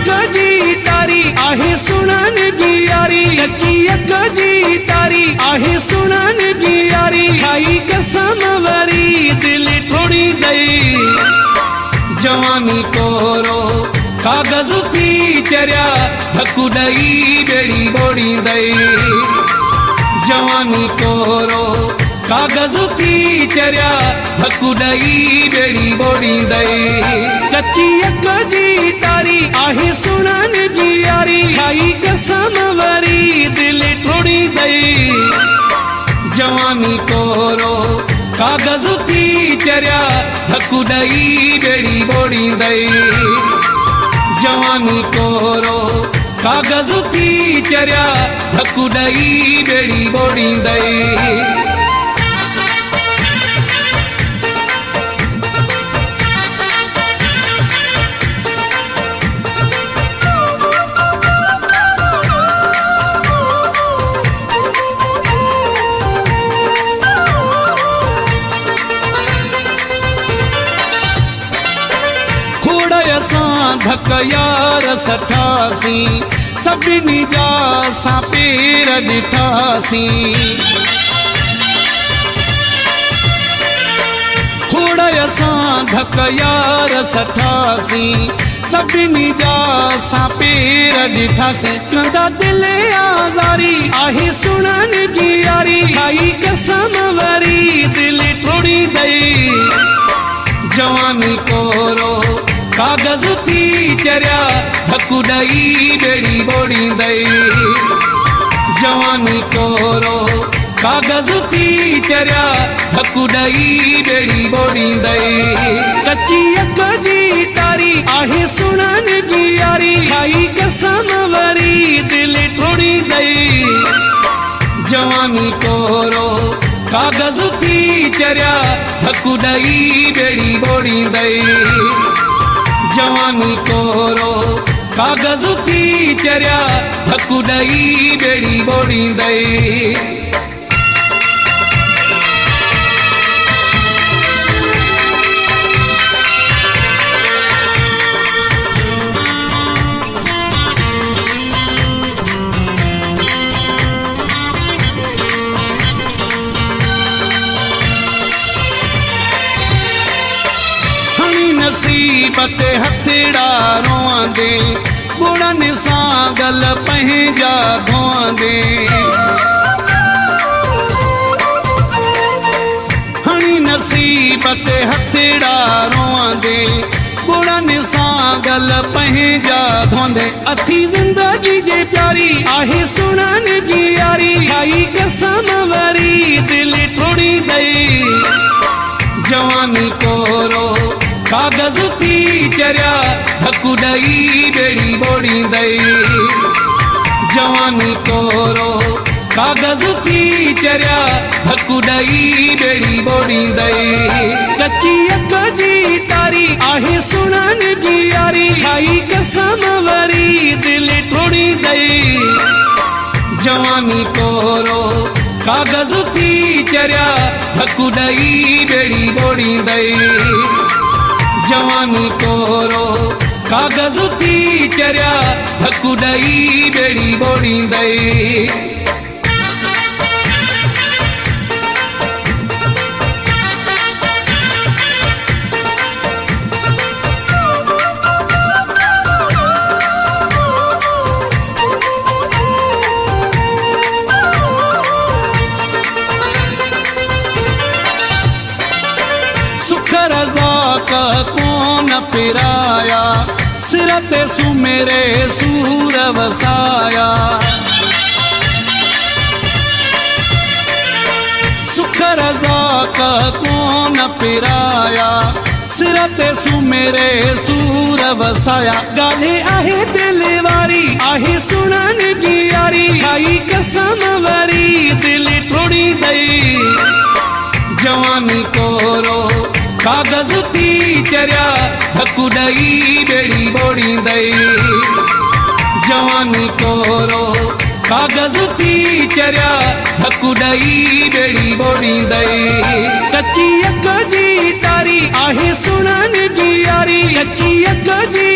अख जी तारी आहे सुणन जी यारी, कच्ची अख जी तारी आहे सुणन जी यारी, खाई कसम वरी दिल थोड़ी गई, जवानी कोरो कागज थी चरिया, हकु ॾई बेड़ी बोड़ी दई, जवानी कोरो कागज थी चरिया, हकु ॾई बेड़ी बोड़ी दई, कच्ची अख जी तारी आहे सुणन जी यारी, खाई कसम वरी दिल थोड़ी गई, जवानी कोरो कागज थी चरिया, हकु ॾई बेड़ी बोड़ी दई, जवानी कोरो कागज थी चरिया, हकु ॾई बेड़ी बोड़ी दई। धक यार सठासी, सभिनी जा असां पेर ॾिठासी, खोड़ असां धक यार सठासी, सभिनी जा असां पेर ॾिठासी, कंदा दिल आज़ारी आहे सुणन जी यारी, खाई कसम वरी दिल थोड़ी गई, जवानी कोरो कागज थी चरिया, हकु ॾई बेड़ी बोड़ी दई, जवानी कोरो कागज थी चरिया, हकु ॾई बेड़ी बोड़ी दई, कच्ची अख जी तारी आहे सुणन जी यारी, खाई कसम वरी दिल थोड़ी गई, जवानी कोरो कागज थी चरिया, हकु ॾई बेड़ी बोड़ी दई, जवानी कोरो कागज थी चरिया, हकु ॾई बेड़ी बोड़ी दई। नसीबत हथड़ा रोआंदे, गुणन सां गल पंहिंजा धोआंदे, हणी नसीबत हथड़ा रोआंदे, गुणन सां गल पंहिंजा धोंदे, अथी ज़िंदगी जे प्यारी आहे सुणन जी यारी, खाई कसम वरी दिल थोड़ी गई, जवानी कोरो कागज थी चरिया, हकु ॾई बेड़ी बोड़ी दई, जवानी कोरो कागज थी चरिया, हकु ॾई बेड़ी बोड़ी दई, कच्ची अख जी तारी आहे सुणन जी यारी, खाई कसम वरी दिल थोड़ी गई, जवानी कोरो कागज थी चरिया, हकु ॾई बेड़ी बोड़ी दई, जवानी कोरो कागज थी चरिया, हकु ॾई बेड़ी बोड़ी दई। कोन पिराया, सिर ते सुमेरे सूर वसाया, सुख रज़ाक कोन पिराया, सिर ते सुमेरे सूर वसाया, ॻाल्हि आहे दिल वारी आहे सुणन जी यारी, खाई कसम वरी दिल थोड़ी गई, जवानी कोरो कागज थी चरिया, हकु ॾई बेड़ी बोड़ी दई, जवानी कोरो कागज थी चरिया, हकु ॾई बेड़ी बोड़ी दई, कच्ची अख जी तारी आहे सुणन जी यारी, कच्ची अख जी